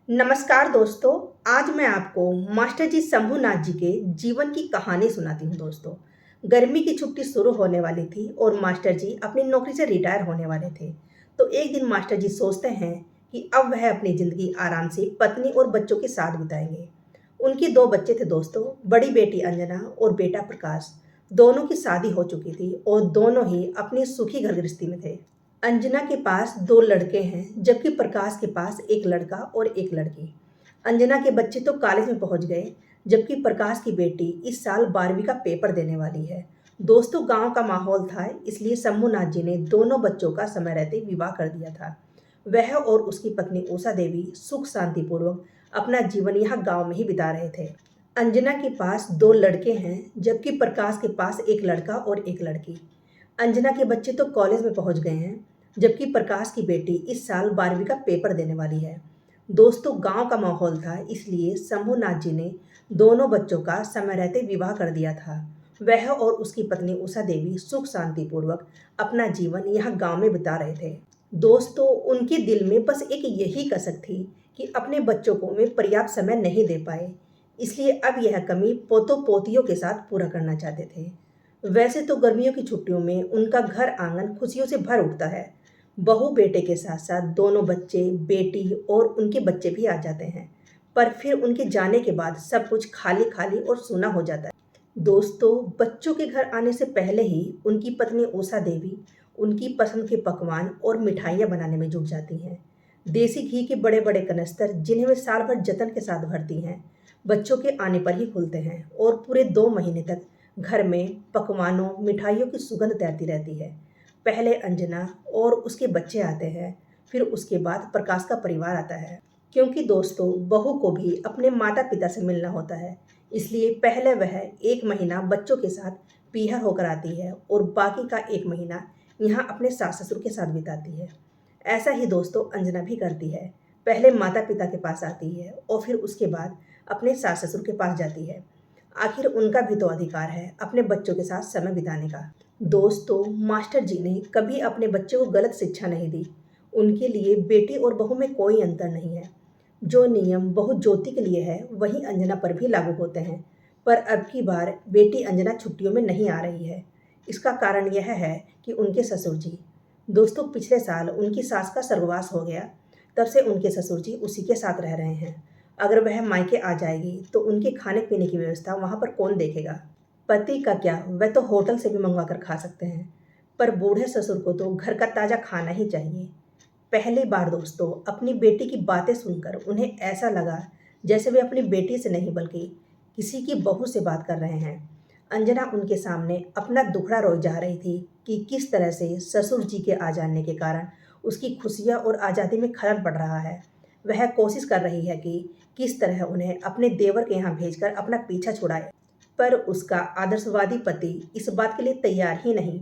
नमस्कार दोस्तों। आज मैं आपको मास्टर जी शंभूनाथ जी के जीवन की कहानी सुनाती हूँ दोस्तों। गर्मी की छुट्टी शुरू होने वाली थी और मास्टर जी अपनी नौकरी से रिटायर होने वाले थे। तो एक दिन मास्टर जी सोचते हैं कि अब वह अपनी ज़िंदगी आराम से पत्नी और बच्चों के साथ बिताएंगे। उनके दो बच्चे थे दोस्तों, बड़ी बेटी अंजना और बेटा प्रकाश। दोनों की शादी हो चुकी थी और दोनों ही अपनी सुखी घर गृहस्थी में थे। अंजना के पास दो लड़के हैं, जबकि प्रकाश के पास एक लड़का और एक लड़की। अंजना के बच्चे तो कॉलेज में पहुंच गए, जबकि प्रकाश की बेटी इस साल 12वीं का पेपर देने वाली है। दोस्तों, गांव का माहौल था, इसलिए शंभूनाथ जी ने दोनों बच्चों का समय रहते विवाह कर दिया था। वह और उसकी पत्नी उषा देवी सुख शांति पूर्वक अपना जीवन यहाँ गांव में ही बिता रहे थे। अंजना के पास दो लड़के हैं, जबकि प्रकाश के पास एक लड़का और एक लड़की। अंजना के बच्चे तो कॉलेज में पहुंच गए हैं, जबकि प्रकाश की बेटी इस साल 12वीं का पेपर देने वाली है। दोस्तों, गांव का माहौल था, इसलिए शंभूनाथ जी ने दोनों बच्चों का समय रहते विवाह कर दिया था। वह और उसकी पत्नी उषा देवी सुख शांति पूर्वक अपना जीवन यहाँ गांव में बिता रहे थे। दोस्तों, उनके दिल में बस एक यही कसक थी कि अपने बच्चों को वे पर्याप्त समय नहीं दे पाए, इसलिए अब यह कमी पोतों पोतियों के साथ पूरा करना चाहते थे। वैसे तो गर्मियों की छुट्टियों में उनका घर आंगन खुशियों से भर उठता है। बहू बेटे के साथ साथ दोनों बच्चे, बेटी और उनके बच्चे भी आ जाते हैं। पर फिर उनके जाने के बाद सब कुछ खाली खाली और सूना हो जाता है। दोस्तों, बच्चों के घर आने से पहले ही उनकी पत्नी उषा देवी उनकी पसंद के पकवान और मिठाइयाँ बनाने में जुट जाती हैं। देसी घी के बड़े बड़े कनस्तर, जिन्हें वे साल भर जतन के साथ भरती हैं, बच्चों के आने पर ही खुलते हैं और पूरे 2 महीने तक घर में पकवानों मिठाइयों की सुगंध तैरती रहती है। पहले अंजना और उसके बच्चे आते हैं, फिर उसके बाद प्रकाश का परिवार आता है। क्योंकि दोस्तों, बहू को भी अपने माता पिता से मिलना होता है, इसलिए पहले वह 1 महीना बच्चों के साथ पीहर होकर आती है और बाकी का 1 महीना यहाँ अपने सास ससुर के साथ बिताती है। ऐसा ही दोस्तों अंजना भी करती है। पहले माता पिता के पास आती है और फिर उसके बाद अपने सास ससुर के पास जाती है। आखिर उनका भी तो अधिकार है अपने बच्चों के साथ समय बिताने का। दोस्तों, मास्टर जी ने कभी अपने बच्चे को गलत शिक्षा नहीं दी। उनके लिए बेटी और बहू में कोई अंतर नहीं है। जो नियम बहू ज्योति के लिए है, वही अंजना पर भी लागू होते हैं। पर अब की बार बेटी अंजना छुट्टियों में नहीं आ रही है। इसका कारण यह है कि उनके ससुर जी, दोस्तों, पिछले साल उनकी सास का स्वर्गवास हो गया। तब से उनके ससुर जी उसी के साथ रह रहे हैं। अगर वह मायके आ जाएगी तो उनके खाने पीने की व्यवस्था वहाँ पर कौन देखेगा? पति का क्या, वह तो होटल से भी मंगवा कर खा सकते हैं। पर बूढ़े ससुर को तो घर का ताज़ा खाना ही चाहिए। पहली बार दोस्तों अपनी बेटी की बातें सुनकर उन्हें ऐसा लगा जैसे वे अपनी बेटी से नहीं बल्कि किसी की बहू से बात कर रहे हैं। अंजना उनके सामने अपना दुखड़ा रोई जा रही थी कि किस तरह से ससुर जी के आ जाने के कारण उसकी खुशियाँ और आज़ादी में खलल पड़ रहा है। वह कोशिश कर रही है कि किस तरह उन्हें अपने देवर के यहाँ भेजकर अपना पीछा छुड़ाए, पर उसका आदर्शवादी पति इस बात के लिए तैयार ही नहीं।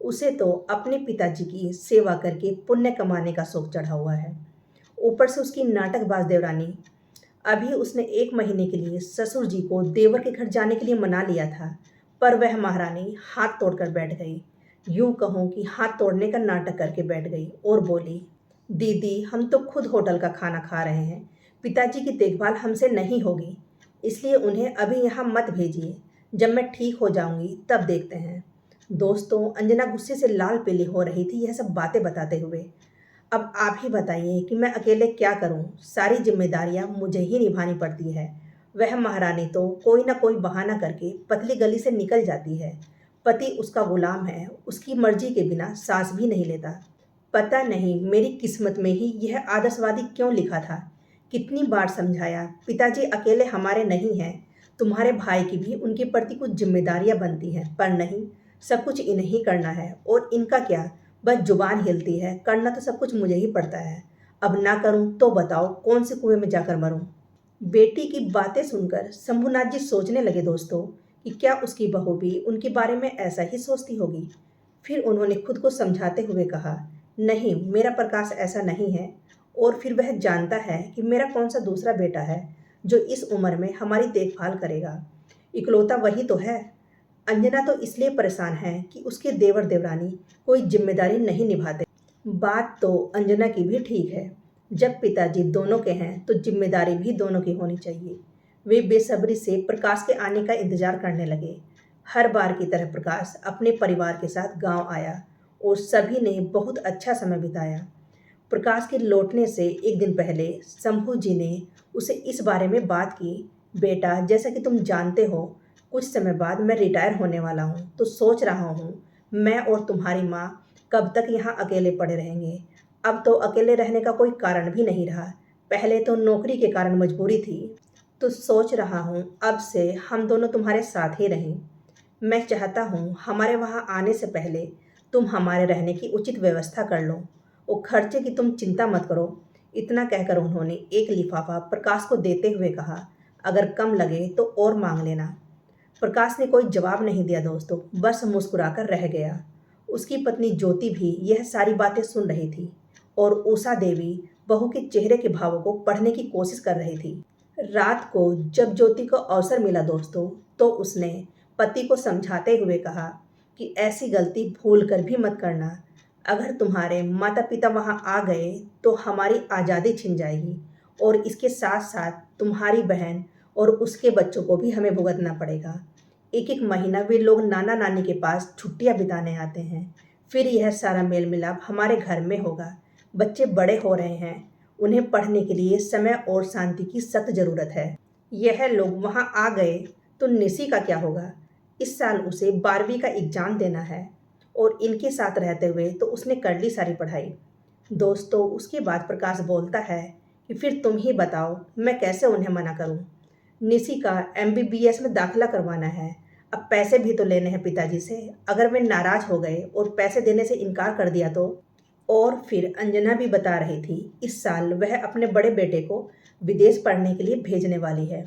उसे तो अपने पिताजी की सेवा करके पुण्य कमाने का शौक चढ़ा हुआ है। ऊपर से उसकी नाटकबाज देवरानी। अभी उसने 1 महीने के लिए ससुर जी को देवर के घर जाने के लिए मना लिया था, पर वह महारानी हाथ तोड़कर बैठ गई। यूं कहूँ कि हाथ तोड़ने का नाटक करके बैठ गई और बोली, दीदी, हम तो खुद होटल का खाना खा रहे हैं। पिताजी की देखभाल हमसे नहीं होगी, इसलिए उन्हें अभी यहाँ मत भेजिए। जब मैं ठीक हो जाऊंगी तब देखते हैं। दोस्तों, अंजना गुस्से से लाल पीली हो रही थी यह सब बातें बताते हुए। अब आप ही बताइए कि मैं अकेले क्या करूं? सारी जिम्मेदारियां मुझे ही निभानी पड़ती है। वह महारानी तो कोई ना कोई बहाना करके पतली गली से निकल जाती है। पति उसका गुलाम है, उसकी मर्जी के बिना सांस भी नहीं लेता। पता नहीं मेरी किस्मत में ही यह आदर्शवादी क्यों लिखा था। कितनी बार समझाया, पिताजी अकेले हमारे नहीं हैं, तुम्हारे भाई की भी उनके प्रति कुछ जिम्मेदारियां बनती हैं, पर नहीं, सब कुछ इन्हें ही करना है। और इनका क्या, बस जुबान हिलती है, करना तो सब कुछ मुझे ही पड़ता है। अब ना करूं तो बताओ कौन से कुएं में जाकर मरूं? बेटी की बातें सुनकर शंभूनाथ जी सोचने लगे दोस्तों कि क्या उसकी बहू भी उनके बारे में ऐसा ही सोचती होगी। फिर उन्होंने खुद को समझाते हुए कहा, नहीं, मेरा प्रकाश ऐसा नहीं है। और फिर वह जानता है कि मेरा कौन सा दूसरा बेटा है जो इस उम्र में हमारी देखभाल करेगा। इकलौता वही तो है। अंजना तो इसलिए परेशान है कि उसके देवर देवरानी कोई जिम्मेदारी नहीं निभाते। बात तो अंजना की भी ठीक है। जब पिताजी दोनों के हैं तो जिम्मेदारी भी दोनों की होनी चाहिए। वे बेसब्री से प्रकाश के आने का इंतजार करने लगे। हर बार की तरह प्रकाश अपने परिवार के साथ गांव आया और सभी ने बहुत अच्छा समय बिताया। प्रकाश के लौटने से एक दिन पहले शंभू जी ने उसे इस बारे में बात की। बेटा, जैसा कि तुम जानते हो, कुछ समय बाद मैं रिटायर होने वाला हूँ, तो सोच रहा हूँ मैं और तुम्हारी माँ कब तक यहाँ अकेले पड़े रहेंगे। अब तो अकेले रहने का कोई कारण भी नहीं रहा। पहले तो नौकरी के कारण मजबूरी थी, तो सोच रहा हूँ अब से हम दोनों तुम्हारे साथ ही रहें। मैं चाहता हूँ हमारे वहाँ आने से पहले तुम हमारे रहने की उचित व्यवस्था कर लो। वो खर्चे की तुम चिंता मत करो। इतना कहकर उन्होंने एक लिफाफा प्रकाश को देते हुए कहा, अगर कम लगे तो और मांग लेना। प्रकाश ने कोई जवाब नहीं दिया दोस्तों, बस मुस्कुराकर रह गया। उसकी पत्नी ज्योति भी यह सारी बातें सुन रही थी और उषा देवी बहू के चेहरे के भावों को पढ़ने की कोशिश कर रही थी। रात को जब ज्योति को अवसर मिला दोस्तों, तो उसने पति को समझाते हुए कहा कि ऐसी गलती भूल कर भी मत करना। अगर तुम्हारे माता पिता वहाँ आ गए तो हमारी आज़ादी छिन जाएगी और इसके साथ साथ तुम्हारी बहन और उसके बच्चों को भी हमें भुगतना पड़ेगा। एक एक महीना वे लोग नाना नानी के पास छुट्टियां बिताने आते हैं। फिर यह सारा मेल मिलाप हमारे घर में होगा। बच्चे बड़े हो रहे हैं, उन्हें पढ़ने के लिए समय और शांति की सख्त ज़रूरत है। यह लोग वहाँ आ गए तो निशी का क्या होगा? इस साल उसे 12वीं का एग्ज़ाम देना है और इनके साथ रहते हुए तो उसने कर ली सारी पढ़ाई। दोस्तों, उसके बाद प्रकाश बोलता है कि फिर तुम ही बताओ मैं कैसे उन्हें मना करूं। निशी का एमबीबीएस में दाखिला करवाना है। अब पैसे भी तो लेने हैं पिताजी से। अगर वे नाराज हो गए और पैसे देने से इनकार कर दिया तो। और फिर अंजना भी बता रही थी इस साल वह अपने बड़े बेटे को विदेश पढ़ने के लिए भेजने वाली है।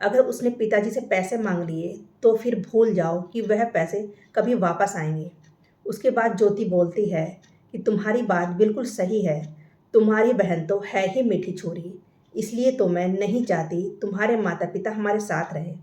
अगर उसने पिताजी से पैसे मांग लिए तो फिर भूल जाओ कि वह पैसे कभी वापस आएंगे। उसके बाद ज्योति बोलती है कि तुम्हारी बात बिल्कुल सही है। तुम्हारी बहन तो है ही मीठी छोरी, इसलिए तो मैं नहीं चाहती तुम्हारे माता पिता हमारे साथ रहें।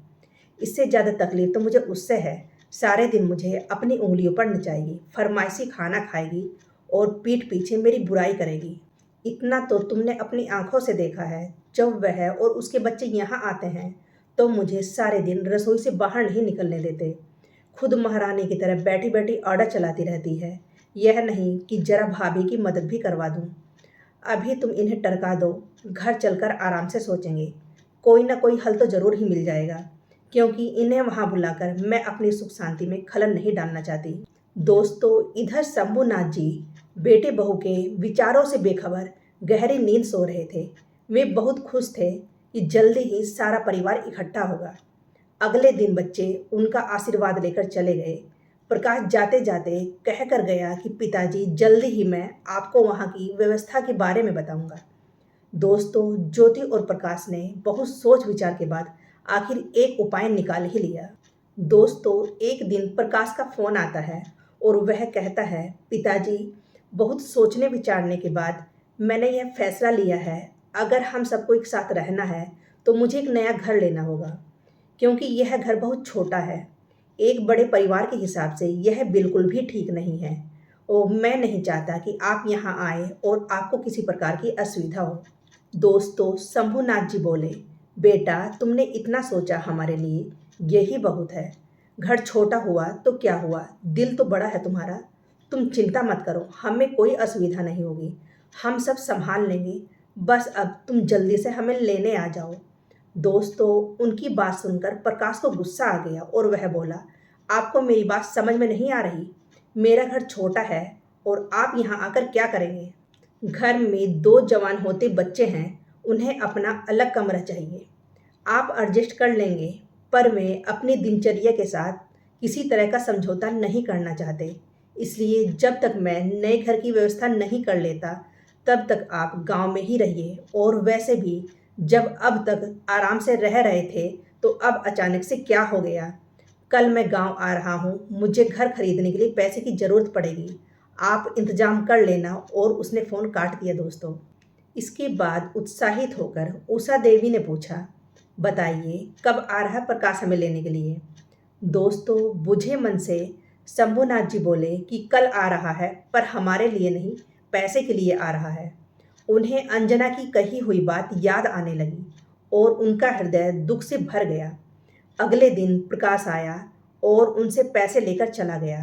इससे ज़्यादा तकलीफ तो मुझे उससे है। सारे दिन मुझे अपनी उंगलियों पर नचाएगी, फरमाइशी खाना खाएगी और पीठ पीछे मेरी बुराई करेगी। इतना तो तुमने अपनी आंखों से देखा है। जब वह और उसके बच्चे यहाँ आते हैं तो मुझे सारे दिन रसोई से बाहर नहीं निकलने देते। खुद महारानी की तरह बैठी बैठी ऑर्डर चलाती रहती है। यह नहीं कि जरा भाभी की मदद भी करवा दूँ। अभी तुम इन्हें टरका दो, घर चलकर आराम से सोचेंगे। कोई ना कोई हल तो ज़रूर ही मिल जाएगा, क्योंकि इन्हें वहाँ बुलाकर मैं अपनी सुख शांति में खलल नहीं डालना चाहती। दोस्तों, इधर शंभूनाथ जी बेटे बहू के विचारों से बेखबर गहरी नींद सो रहे थे। वे बहुत खुश थे कि जल्दी ही सारा परिवार इकट्ठा होगा। अगले दिन बच्चे उनका आशीर्वाद लेकर चले गए। प्रकाश जाते जाते कह कर गया कि पिताजी, जल्दी ही मैं आपको वहाँ की व्यवस्था के बारे में बताऊंगा। दोस्तों, ज्योति और प्रकाश ने बहुत सोच विचार के बाद आखिर एक उपाय निकाल ही लिया। दोस्तों, एक दिन प्रकाश का फ़ोन आता है और वह कहता है, पिताजी, बहुत सोचने विचारने के बाद मैंने यह फैसला लिया है, अगर हम सबको एक साथ रहना है तो मुझे एक नया घर लेना होगा, क्योंकि यह घर बहुत छोटा है। एक बड़े परिवार के हिसाब से यह बिल्कुल भी ठीक नहीं है और मैं नहीं चाहता कि आप यहाँ आए और आपको किसी प्रकार की असुविधा हो। दोस्तों, शंभूनाथ जी बोले, बेटा, तुमने इतना सोचा हमारे लिए, यही बहुत है। घर छोटा हुआ तो क्या हुआ, दिल तो बड़ा है तुम्हारा। तुम चिंता मत करो, हमें कोई असुविधा नहीं होगी। हम सब संभाल लेंगे। बस अब तुम जल्दी से हमें लेने आ जाओ। दोस्तों, उनकी बात सुनकर प्रकाश को गुस्सा आ गया और वह बोला, आपको मेरी बात समझ में नहीं आ रही? मेरा घर छोटा है और आप यहाँ आकर क्या करेंगे? घर में 2 जवान होते बच्चे हैं, उन्हें अपना अलग कमरा चाहिए। आप एडजस्ट कर लेंगे, पर मैं अपनी दिनचर्या के साथ किसी तरह का समझौता नहीं करना चाहते। इसलिए जब तक मैं नए घर की व्यवस्था नहीं कर लेता, तब तक आप गांव में ही रहिए। और वैसे भी जब अब तक आराम से रह रहे थे, तो अब अचानक से क्या हो गया? कल मैं गांव आ रहा हूं, मुझे घर खरीदने के लिए पैसे की ज़रूरत पड़ेगी। आप इंतज़ाम कर लेना। और उसने फ़ोन काट दिया दोस्तों। इसके बाद उत्साहित होकर उषा देवी ने पूछा, बताइए कब आ रहा है प्रकाश हमें लेने के लिए? दोस्तों, बुझे मन से शंभूनाथ जी बोले कि कल आ रहा है, पर हमारे लिए नहीं, पैसे के लिए आ रहा है। उन्हें अंजना की कही हुई बात याद आने लगी और उनका हृदय दुख से भर गया। अगले दिन प्रकाश आया और उनसे पैसे लेकर चला गया।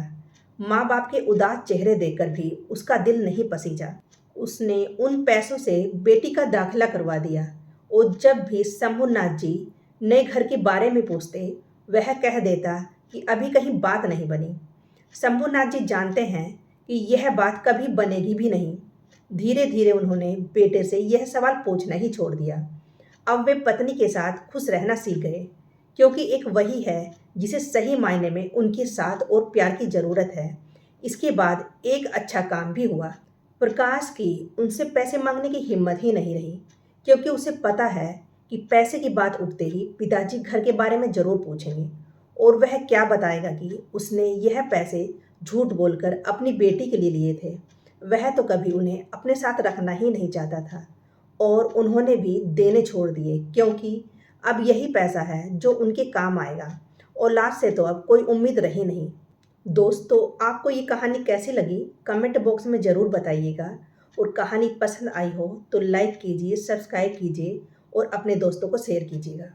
माँ बाप के उदास चेहरे देखकर भी उसका दिल नहीं पसीजा। उसने उन पैसों से बेटी का दाखिला करवा दिया और जब भी शंभुनाथ जी नए घर के बारे में पूछते, वह कह देता कि अभी कहीं बात नहीं बनी। शंभुनाथ जी जानते हैं कि यह बात कभी बनेगी भी नहीं। धीरे धीरे उन्होंने बेटे से यह सवाल पूछना ही छोड़ दिया। अब वे पत्नी के साथ खुश रहना सीख गए, क्योंकि एक वही है जिसे सही मायने में उनके साथ और प्यार की ज़रूरत है। इसके बाद एक अच्छा काम भी हुआ। प्रकाश की उनसे पैसे मांगने की हिम्मत ही नहीं रही, क्योंकि उसे पता है कि पैसे की बात उठते ही पिताजी घर के बारे में ज़रूर पूछेंगे और वह क्या बताएगा कि उसने यह पैसे झूठ बोलकर अपनी बेटी के लिए लिए थे। वह तो कभी उन्हें अपने साथ रखना ही नहीं चाहता था और उन्होंने भी देने छोड़ दिए, क्योंकि अब यही पैसा है जो उनके काम आएगा। औलाद से तो अब कोई उम्मीद रही नहीं। दोस्तों, आपको ये कहानी कैसी लगी कमेंट बॉक्स में ज़रूर बताइएगा और कहानी पसंद आई हो तो लाइक कीजिए, सब्सक्राइब कीजिए और अपने दोस्तों को शेयर कीजिएगा।